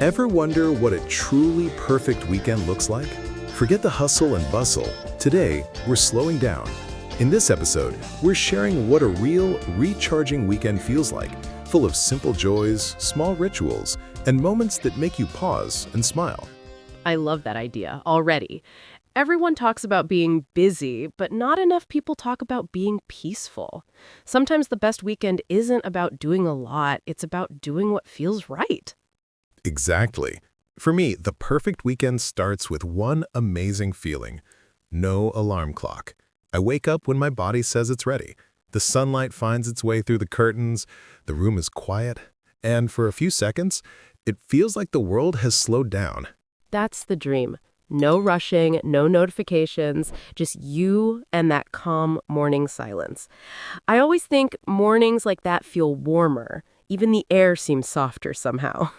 Ever wonder what a truly perfect weekend looks like? Forget the hustle and bustle. Today, we're slowing down. In this episode, we're sharing what a real, recharging weekend feels like, full of simple joys, small rituals, and moments that make you pause and smile. I love that idea already. Everyone talks about being busy, but not enough people talk about being peaceful. Sometimes the best weekend isn't about doing a lot, it's about doing what feels right. Exactly. For me, the perfect weekend starts with one amazing feeling: no alarm clock. I wake up when my body says it's ready. The sunlight finds its way through the curtains, the room is quiet, and for a few seconds, it feels like the world has slowed down. That's the dream. No rushing, no notifications, just you and that calm morning silence. I always think mornings like that feel warmer. Even the air seems softer somehow.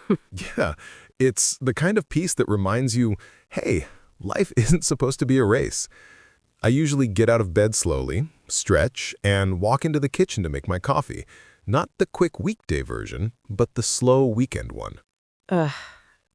Yeah, it's the kind of peace that reminds you, hey, life isn't supposed to be a race. I usually get out of bed slowly, stretch, and walk into the kitchen to make my coffee. Not the quick weekday version, but the slow weekend one. Ugh,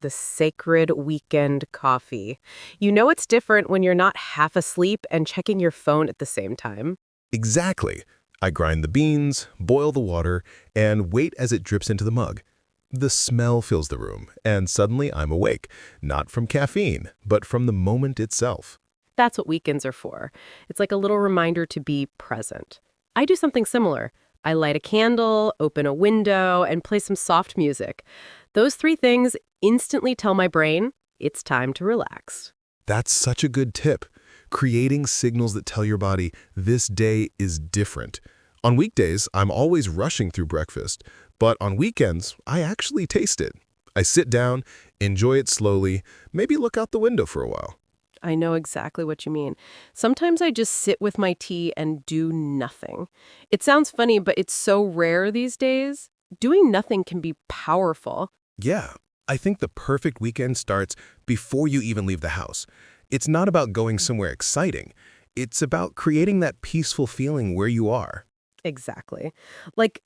the sacred weekend coffee. You know it's different when you're not half asleep and checking your phone at the same time. Exactly. I grind the beans, boil the water, and wait as it drips into the mug. The smell fills the room, and suddenly I'm awake, not from caffeine, but from the moment itself. That's what weekends are for. It's like a little reminder to be present. I do something similar. I light a candle, open a window, and play some soft music. Those three things instantly tell my brain it's time to relax. That's such a good tip. Creating signals that tell your body this day is different. On weekdays, I'm always rushing through breakfast, but on weekends, I actually taste it. I sit down, enjoy it slowly, maybe look out the window for a while. I know exactly what you mean. Sometimes I just sit with my tea and do nothing. It sounds funny, but it's so rare these days. Doing nothing can be powerful. Yeah, I think the perfect weekend starts before you even leave the house. It's not about going somewhere exciting. It's about creating that peaceful feeling where you are. Exactly. Like,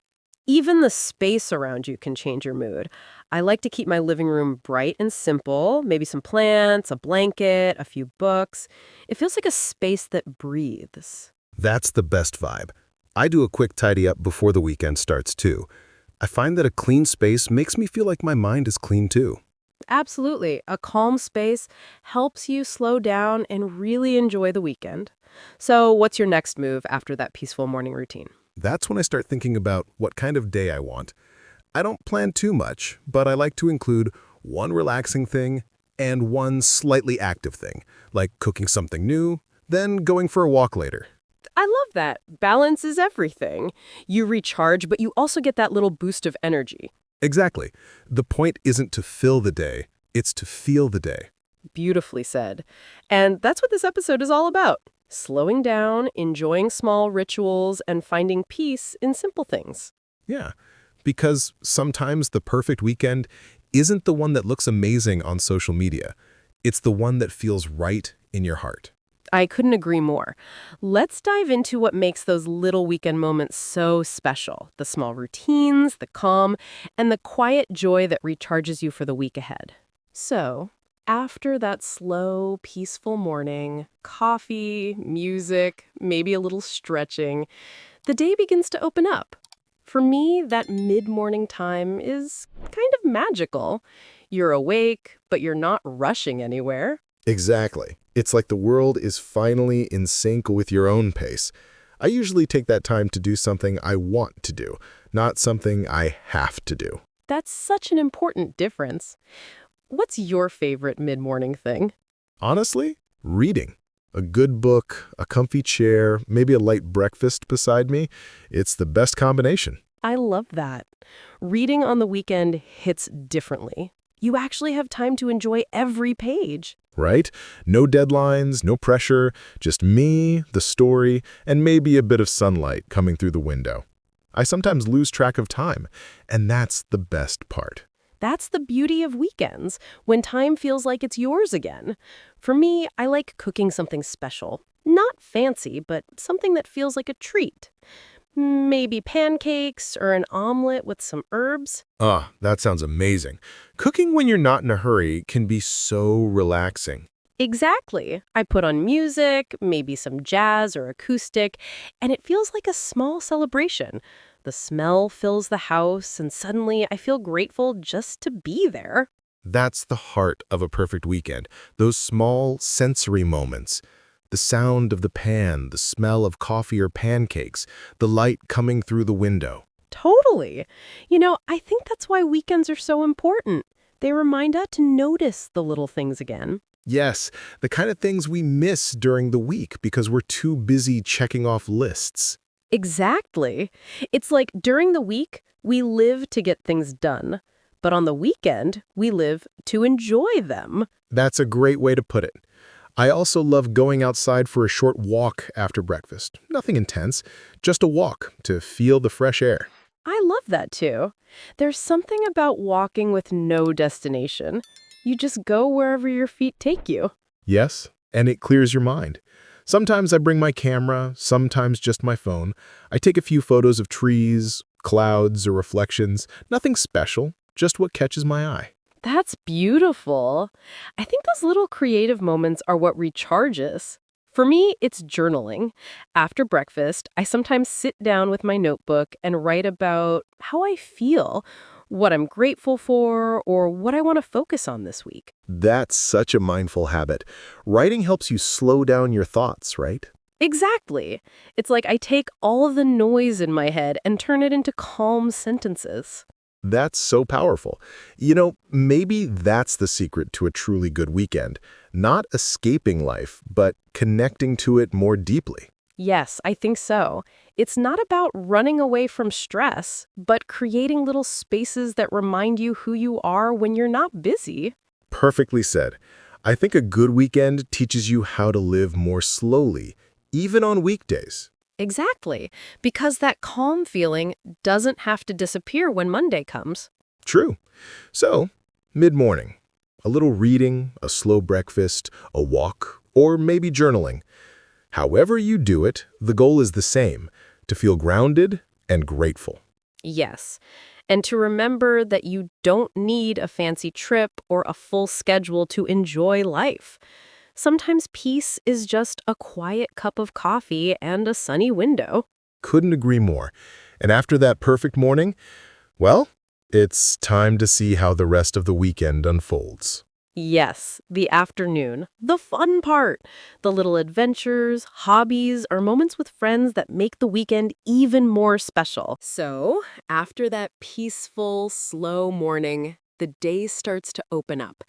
even the space around you can change your mood. I like to keep my living room bright and simple, maybe some plants, a blanket, a few books. It feels like a space that breathes. That's the best vibe. I do a quick tidy up before the weekend starts too. I find that a clean space makes me feel like my mind is clean too. Absolutely. A calm space helps you slow down and really enjoy the weekend. So, what's your next move after that peaceful morning routine? That's when I start thinking about what kind of day I want. I don't plan too much, but I like to include one relaxing thing and one slightly active thing, like cooking something new, then going for a walk later. I love that. Balance is everything. You recharge, but you also get that little boost of energy. Exactly. The point isn't to fill the day, it's to feel the day. Beautifully said. And that's what this episode is all about. Slowing down, enjoying small rituals, and finding peace in simple things. Yeah, because sometimes the perfect weekend isn't the one that looks amazing on social media. It's the one that feels right in your heart. I couldn't agree more. Let's dive into what makes those little weekend moments so special. The small routines, the calm, and the quiet joy that recharges you for the week ahead. So, after that slow, peaceful morning, coffee, music, maybe a little stretching, the day begins to open up. For me, that mid-morning time is kind of magical. You're awake, but you're not rushing anywhere. Exactly. It's like the world is finally in sync with your own pace. I usually take that time to do something I want to do, not something I have to do. That's such an important difference. What's your favorite mid-morning thing? Honestly, reading. A good book, a comfy chair, maybe a light breakfast beside me. It's the best combination. I love that. Reading on the weekend hits differently. You actually have time to enjoy every page. Right? No deadlines, no pressure, just me, the story, and maybe a bit of sunlight coming through the window. I sometimes lose track of time, and that's the best part. That's the beauty of weekends, when time feels like it's yours again. For me, I like cooking something special. Not fancy, but something that feels like a treat. Maybe pancakes or an omelet with some herbs. Ah, that sounds amazing. Cooking when you're not in a hurry can be so relaxing. Exactly. I put on music, maybe some jazz or acoustic, and it feels like a small celebration. The smell fills the house, and suddenly I feel grateful just to be there. That's the heart of a perfect weekend. Those small sensory moments. The sound of the pan, the smell of coffee or pancakes, the light coming through the window. Totally. I think that's why weekends are so important. They remind us to notice the little things again. Yes, the kind of things we miss during the week because we're too busy checking off lists. Exactly. It's like during the week, we live to get things done. But on the weekend, we live to enjoy them. That's a great way to put it. I also love going outside for a short walk after breakfast. Nothing intense, just a walk to feel the fresh air. I love that too. There's something about walking with no destination. You just go wherever your feet take you. Yes, and it clears your mind. Sometimes I bring my camera, sometimes just my phone. I take a few photos of trees, clouds, or reflections. Nothing special, just what catches my eye. That's beautiful. I think those little creative moments are what recharges. For me, it's journaling. After breakfast, I sometimes sit down with my notebook and write about how I feel, what I'm grateful for, or what I want to focus on this week. That's such a mindful habit. Writing helps you slow down your thoughts, right? Exactly. It's like I take all of the noise in my head and turn it into calm sentences. That's so powerful. Maybe that's the secret to a truly good weekend. Not escaping life, but connecting to it more deeply. Yes, I think so. It's not about running away from stress, but creating little spaces that remind you who you are when you're not busy. Perfectly said. I think a good weekend teaches you how to live more slowly, even on weekdays. Exactly, because that calm feeling doesn't have to disappear when Monday comes. True. So, mid-morning, a little reading, a slow breakfast, a walk, or maybe journaling. However you do it, the goal is the same, to feel grounded and grateful. Yes, and to remember that you don't need a fancy trip or a full schedule to enjoy life. Sometimes peace is just a quiet cup of coffee and a sunny window. Couldn't agree more. And after that perfect morning, well, it's time to see how the rest of the weekend unfolds. Yes, the afternoon, the fun part, the little adventures, hobbies, or moments with friends that make the weekend even more special. So, after that peaceful, slow morning, the day starts to open up.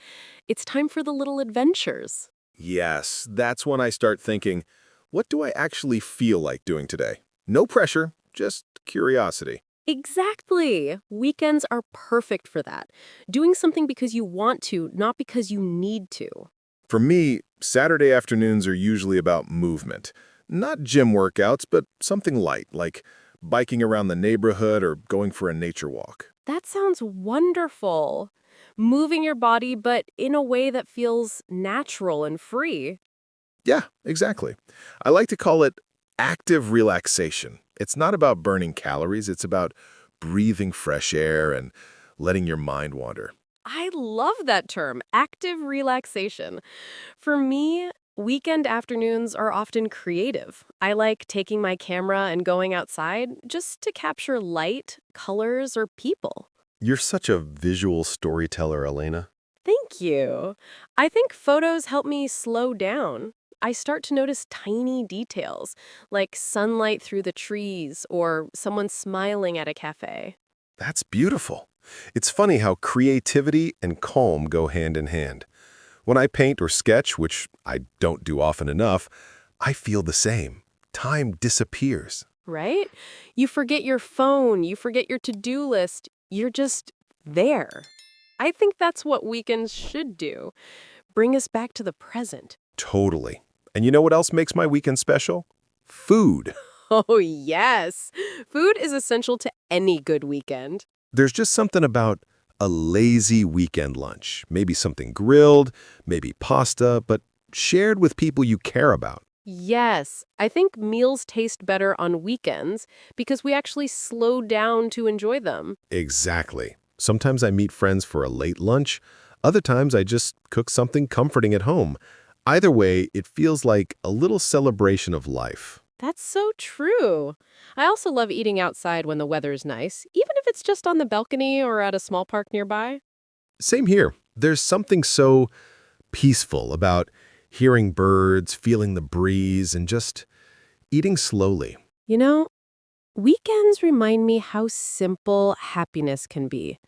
It's time for the little adventures. Yes, that's when I start thinking, what do I actually feel like doing today? No pressure, just curiosity. Exactly. Weekends are perfect for that. Doing something because you want to, not because you need to. For me, Saturday afternoons are usually about movement. Not gym workouts, but something light, like biking around the neighborhood or going for a nature walk. That sounds wonderful. Moving your body, but in a way that feels natural and free. Yeah, exactly. I like to call it active relaxation. It's not about burning calories, it's about breathing fresh air and letting your mind wander. I love that term, active relaxation. For me, weekend afternoons are often creative. I like taking my camera and going outside just to capture light, colors, or people. You're such a visual storyteller, Alaina. Thank you. I think photos help me slow down. I start to notice tiny details, like sunlight through the trees or someone smiling at a cafe. That's beautiful. It's funny how creativity and calm go hand in hand. When I paint or sketch, which I don't do often enough, I feel the same. Time disappears. Right? You forget your phone, you forget your to-do list, you're just there. I think that's what weekends should do. Bring us back to the present. Totally. And you know what else makes my weekend special? Food. Oh, yes. Food is essential to any good weekend. There's just something about a lazy weekend lunch. Maybe something grilled, maybe pasta, but shared with people you care about. Yes, I think meals taste better on weekends because we actually slow down to enjoy them. Exactly. Sometimes I meet friends for a late lunch. Other times I just cook something comforting at home. Either way, it feels like a little celebration of life. That's so true. I also love eating outside when the weather's nice, even if it's just on the balcony or at a small park nearby. Same here. There's something so peaceful about hearing birds, feeling the breeze, and just eating slowly. You know, weekends remind me how simple happiness can be.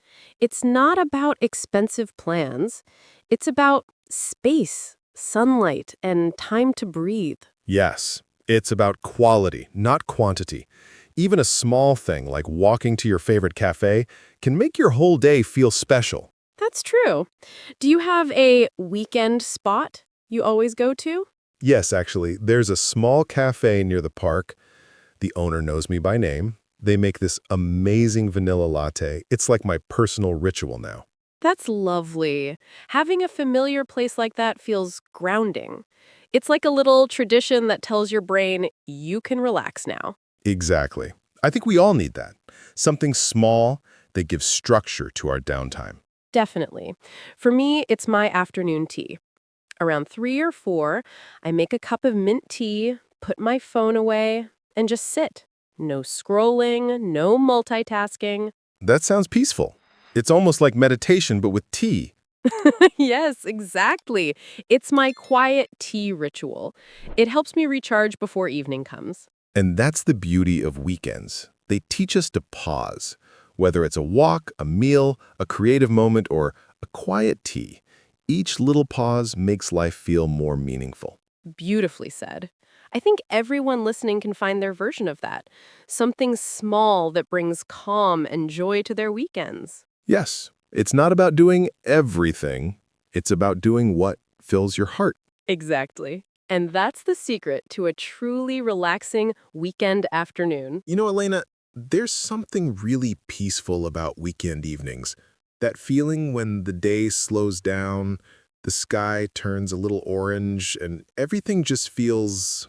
It's not about expensive plans, it's about space, sunlight, and time to breathe. Yes, it's about quality, not quantity. Even a small thing like walking to your favorite cafe can make your whole day feel special. That's true. Do you have a weekend spot you always go to? Yes, actually, there's a small cafe near the park. The owner knows me by name. They make this amazing vanilla latte. It's like my personal ritual now. That's lovely. Having a familiar place like that feels grounding. It's like a little tradition that tells your brain, you can relax now. Exactly. I think we all need that. Something small that gives structure to our downtime. Definitely. For me, it's my afternoon tea. Around 3 or 4, I make a cup of mint tea, put my phone away, and just sit. No scrolling, no multitasking. That sounds peaceful. It's almost like meditation, but with tea. Yes, exactly. It's my quiet tea ritual. It helps me recharge before evening comes. And that's the beauty of weekends. They teach us to pause. Whether it's a walk, a meal, a creative moment, or a quiet tea, each little pause makes life feel more meaningful. Beautifully said. I think everyone listening can find their version of that. Something small that brings calm and joy to their weekends. Yes, it's not about doing everything. It's about doing what fills your heart. Exactly. And that's the secret to a truly relaxing weekend afternoon. You know, Elena, there's something really peaceful about weekend evenings. That feeling when the day slows down, the sky turns a little orange, and everything just feels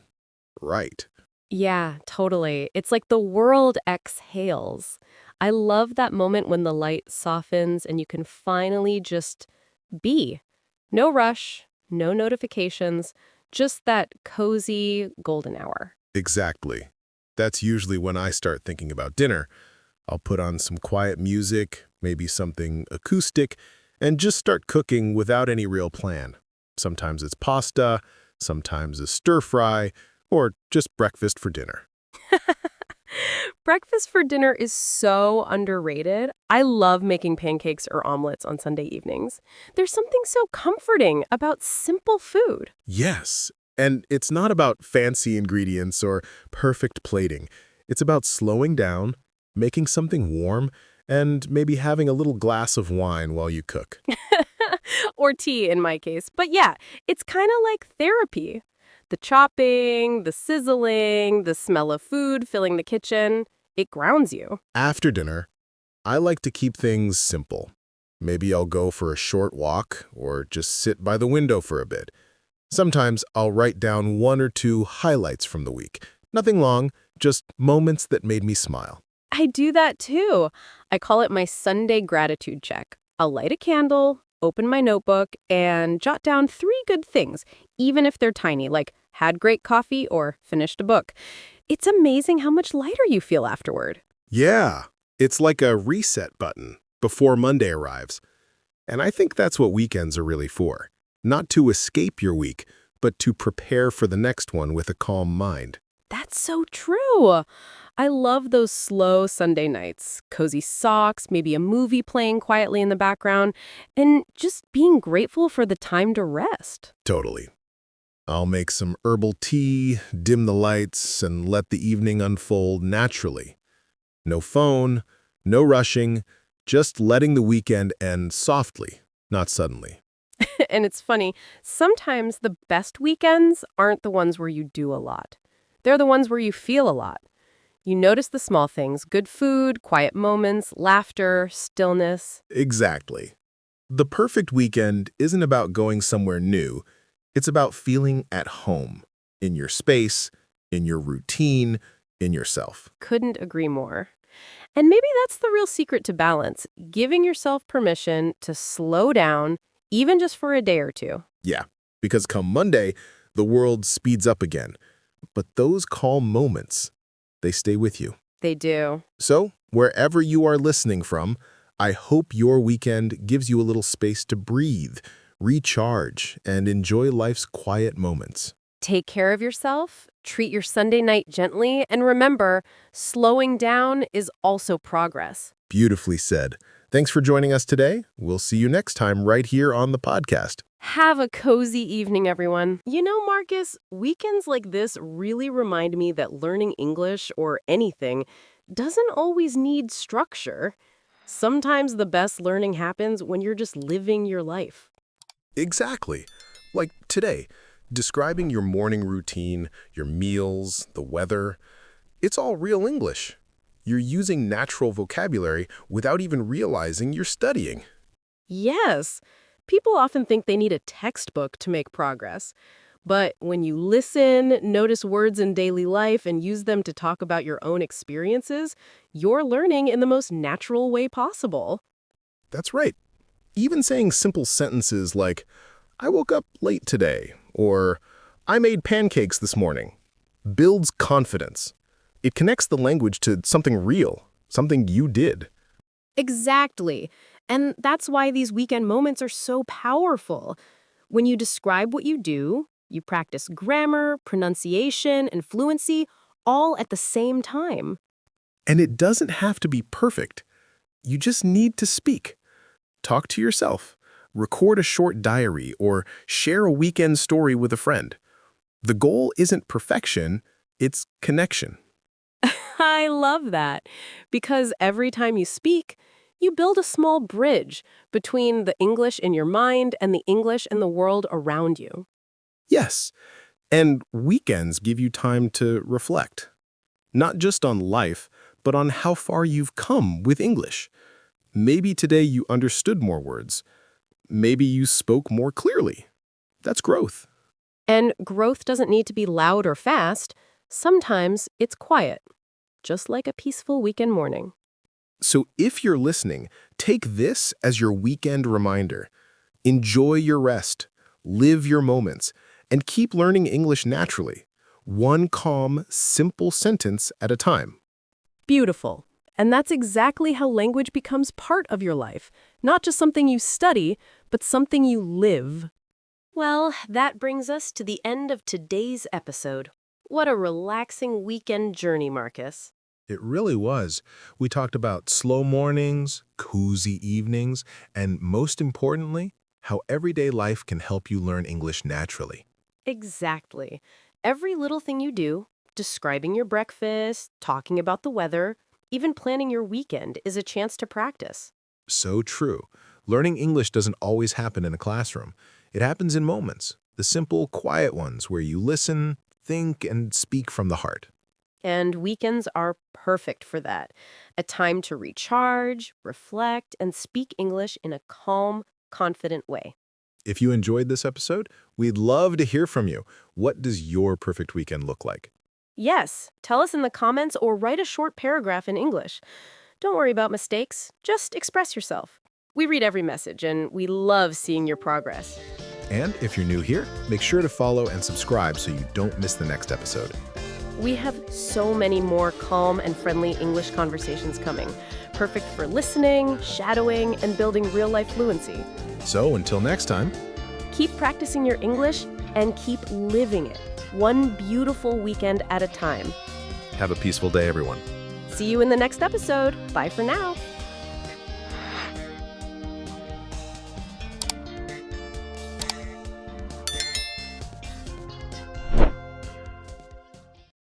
right. Yeah, totally. It's like the world exhales. I love that moment when the light softens and you can finally just be. No rush, no notifications, just that cozy golden hour. Exactly. That's usually when I start thinking about dinner. I'll put on some quiet music, maybe something acoustic, and just start cooking without any real plan. Sometimes it's pasta, sometimes a stir fry, or just breakfast for dinner. Breakfast for dinner is so underrated. I love making pancakes or omelets on Sunday evenings. There's something so comforting about simple food. Yes, and it's not about fancy ingredients or perfect plating. It's about slowing down, making something warm, and maybe having a little glass of wine while you cook. Or tea in my case. But yeah, it's kind of like therapy. The chopping, the sizzling, the smell of food filling the kitchen, it grounds you. After dinner, I like to keep things simple. Maybe I'll go for a short walk or just sit by the window for a bit. Sometimes I'll write down one or two highlights from the week. Nothing long, just moments that made me smile. I do that too. I call it my Sunday gratitude check. I'll light a candle, open my notebook, and jot down 3 good things, even if they're tiny, like had great coffee or finished a book. It's amazing how much lighter you feel afterward. Yeah, it's like a reset button before Monday arrives. And I think that's what weekends are really for. Not to escape your week, but to prepare for the next one with a calm mind. That's so true. I love those slow Sunday nights, cozy socks, maybe a movie playing quietly in the background, and just being grateful for the time to rest. Totally. I'll make some herbal tea, dim the lights, and let the evening unfold naturally. No phone, no rushing, just letting the weekend end softly, not suddenly. And it's funny, sometimes the best weekends aren't the ones where you do a lot. They're the ones where you feel a lot. You notice the small things, good food, quiet moments, laughter, stillness. Exactly. The perfect weekend isn't about going somewhere new. It's about feeling at home. in your space, in your routine, in yourself. Couldn't agree more. And maybe that's the real secret to balance, giving yourself permission to slow down, even just for a day or two. Yeah, because come Monday, the world speeds up again. But those calm moments, they stay with you. They do. So, wherever you are listening from, I hope your weekend gives you a little space to breathe, recharge, and enjoy life's quiet moments. Take care of yourself, treat your Sunday night gently, and remember, slowing down is also progress. Beautifully said. Thanks for joining us today. We'll see you next time right here on the podcast. Have a cozy evening, everyone. You know, Marcus, weekends like this really remind me that learning English or anything doesn't always need structure. Sometimes the best learning happens when you're just living your life. Exactly. Like today, describing your morning routine, your meals, the weather, it's all real English. You're using natural vocabulary without even realizing you're studying. Yes, people often think they need a textbook to make progress. But when you listen, notice words in daily life, and use them to talk about your own experiences, you're learning in the most natural way possible. That's right. Even saying simple sentences like, I woke up late today, or I made pancakes this morning, builds confidence. It connects the language to something real, something you did. Exactly. And that's why these weekend moments are so powerful. When you describe what you do, you practice grammar, pronunciation, and fluency all at the same time. And it doesn't have to be perfect. You just need to speak. Talk to yourself. Record a short diary or share a weekend story with a friend. The goal isn't perfection, it's connection. I love that. Because every time you speak, you build a small bridge between the English in your mind and the English in the world around you. Yes, and weekends give you time to reflect. Not just on life, but on how far you've come with English. Maybe today you understood more words. Maybe you spoke more clearly. That's growth. And growth doesn't need to be loud or fast. Sometimes it's quiet, just like a peaceful weekend morning. So if you're listening, take this as your weekend reminder. Enjoy your rest, live your moments, and keep learning English naturally, one calm, simple sentence at a time. Beautiful. And that's exactly how language becomes part of your life. Not just something you study, but something you live. Well, that brings us to the end of today's episode. What a relaxing weekend journey, Marcus. It really was. We talked about slow mornings, cozy evenings, and most importantly, how everyday life can help you learn English naturally. Exactly. Every little thing you do, describing your breakfast, talking about the weather, even planning your weekend is a chance to practice. So true. Learning English doesn't always happen in a classroom. It happens in moments, the simple, quiet ones where you listen, think, and speak from the heart. And weekends are perfect for that. A time to recharge, reflect, and speak English in a calm, confident way. If you enjoyed this episode, we'd love to hear from you. What does your perfect weekend look like? Yes, tell us in the comments or write a short paragraph in English. Don't worry about mistakes, just express yourself. We read every message and we love seeing your progress. And if you're new here, make sure to follow and subscribe so you don't miss the next episode. We have so many more calm and friendly English conversations coming, perfect for listening, shadowing, and building real-life fluency. So until next time, Keep practicing your English and keep living it, one beautiful weekend at a time. have a peaceful day, everyone. See you in the next episode. Bye for now.